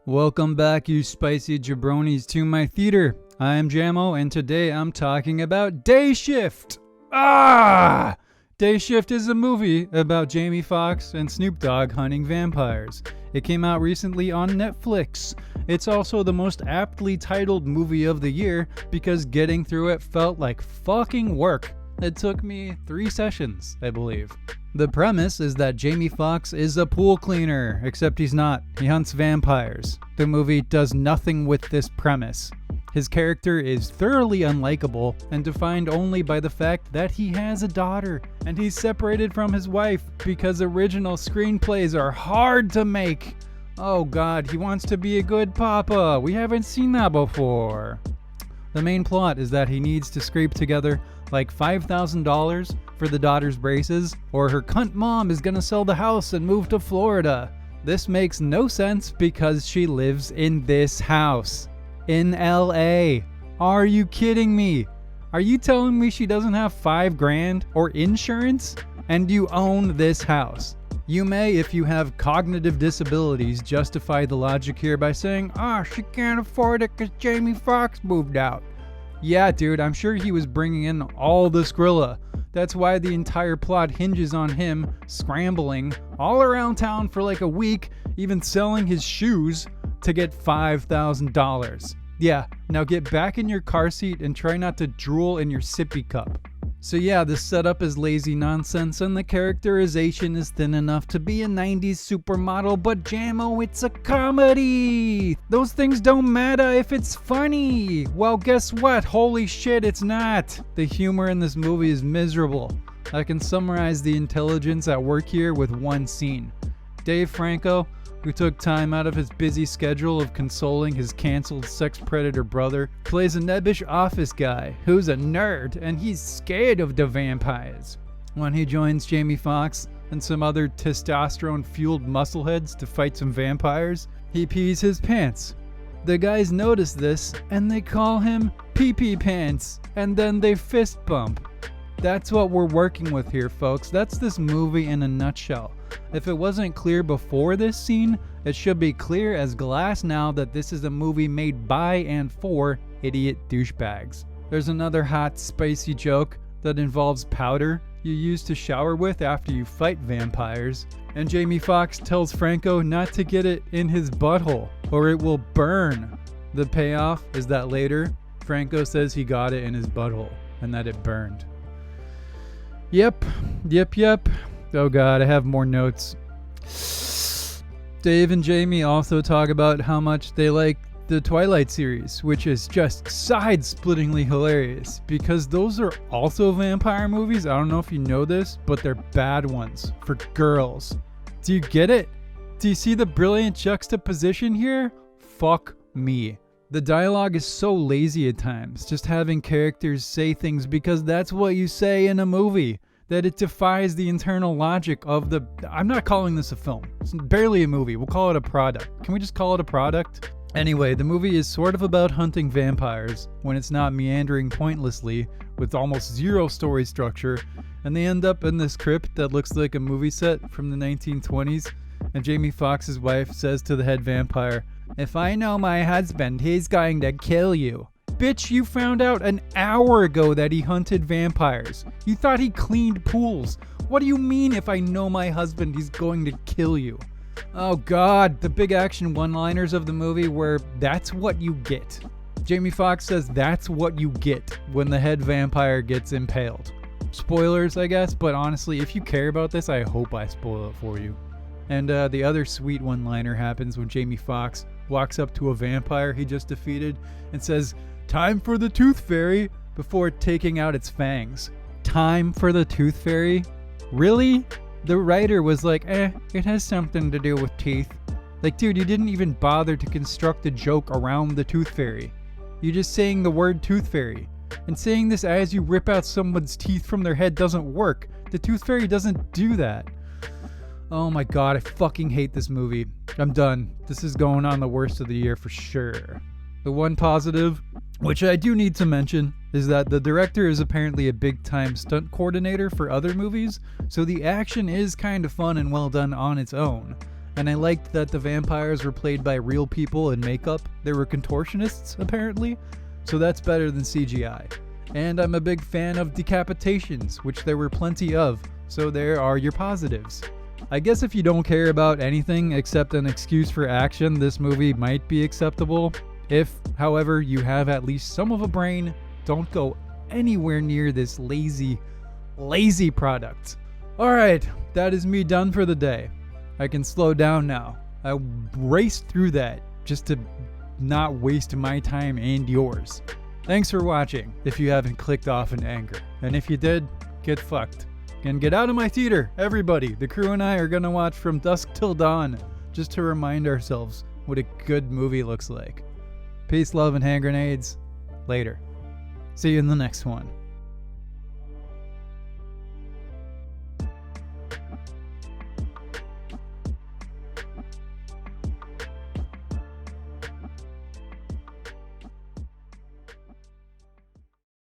Welcome back, you spicy jabronis, to my theater. I am Jammo, and today I'm talking about Day Shift. Day Shift is a movie about Jamie Foxx and Snoop Dogg hunting vampires. It came out recently on Netflix. It's also the most aptly titled movie of the year because getting through it felt like fucking work. It took me 3 sessions, I believe. The premise is that Jamie Foxx is a pool cleaner, except he's not. He hunts vampires. The movie does nothing with this premise. His character is thoroughly unlikable and defined only by the fact that he has a daughter and he's separated from his wife because original screenplays are hard to make. Oh god, he wants to be a good papa. We haven't seen that before. The main plot is that he needs to scrape together like $5,000 for the daughter's braces, or her cunt mom is gonna sell the house and move to Florida. This makes no sense because she lives in this house. In LA. Are you kidding me? Are you telling me she doesn't have $5 grand or insurance? And you own this house. You may, if you have cognitive disabilities, justify the logic here by saying, she can't afford it because Jamie Foxx moved out. Yeah, dude, I'm sure he was bringing in all the Skrilla. That's why the entire plot hinges on him scrambling all around town for like a week, even selling his shoes to get $5,000. Yeah, now get back in your car seat and try not to drool in your sippy cup. So yeah, the setup is lazy nonsense and the characterization is thin enough to be a 90s supermodel, but Jammo, it's a comedy! Those things don't matter if it's funny! Well, guess what? Holy shit, it's not! The humor in this movie is miserable. I can summarize the intelligence at work here with one scene. Dave Franco, who took time out of his busy schedule of consoling his canceled sex predator brother, plays a nebbish office guy who's a nerd and he's scared of the vampires. When he joins Jamie Foxx and some other testosterone-fueled muscleheads to fight some vampires, he pees his pants. The guys notice this and they call him pee-pee pants, and then they fist bump. That's what we're working with here, folks. That's this movie in a nutshell. If it wasn't clear before this scene, it should be clear as glass now that this is a movie made by and for idiot douchebags. There's another hot, spicy joke that involves powder you use to shower with after you fight vampires, and Jamie Foxx tells Franco not to get it in his butthole or it will burn. The payoff is that later, Franco says he got it in his butthole and that it burned. Yep. Oh god, I have more notes. Dave and Jamie also talk about how much they like the Twilight series, which is just side-splittingly hilarious because those are also vampire movies. I don't know if you know this, but they're bad ones for girls. Do you get it? Do you see the brilliant juxtaposition here? Fuck me. The dialogue is so lazy at times, just having characters say things because that's what you say in a movie, that it defies the internal logic of the... I'm not calling this a film. It's barely a movie. We'll call it a product. Can we just call it a product? Anyway, the movie is sort of about hunting vampires when it's not meandering pointlessly with almost zero story structure, and they end up in this crypt that looks like a movie set from the 1920s, and Jamie Foxx's wife says to the head vampire, "If I know my husband, he's going to kill you." Bitch, you found out an hour ago that he hunted vampires. You thought he cleaned pools. What do you mean if I know my husband, he's going to kill you? Oh god, the big action one-liners of the movie were, that's what you get. Jamie Foxx says that's what you get when the head vampire gets impaled. Spoilers, I guess, but honestly, if you care about this, I hope I spoil it for you. And the other sweet one-liner happens when Jamie Foxx walks up to a vampire he just defeated and says, "Time for the tooth fairy," before taking out its fangs. Time for the tooth fairy? Really? The writer was like, it has something to do with teeth. Like, dude, you didn't even bother to construct a joke around the tooth fairy. You're just saying the word tooth fairy. And saying this as you rip out someone's teeth from their head doesn't work. The tooth fairy doesn't do that. Oh my god, I fucking hate this movie. I'm done. This is going on the worst of the year for sure. The one positive, which I do need to mention, is that the director is apparently a big-time stunt coordinator for other movies, so the action is kind of fun and well done on its own. And I liked that the vampires were played by real people in makeup. They were contortionists, apparently. So that's better than CGI. And I'm a big fan of decapitations, which there were plenty of. So there are your positives. I guess if you don't care about anything except an excuse for action, this movie might be acceptable. If, however, you have at least some of a brain, don't go anywhere near this lazy product. Alright, that is me done for the day. I can slow down now. I raced through that just to not waste my time and yours. Thanks for watching, if you haven't clicked off in anger. And if you did, get fucked. And get out of my theater, everybody. The crew and I are gonna watch From Dusk Till Dawn, just to remind ourselves what a good movie looks like. Peace, love, and hand grenades. Later. See you in the next one.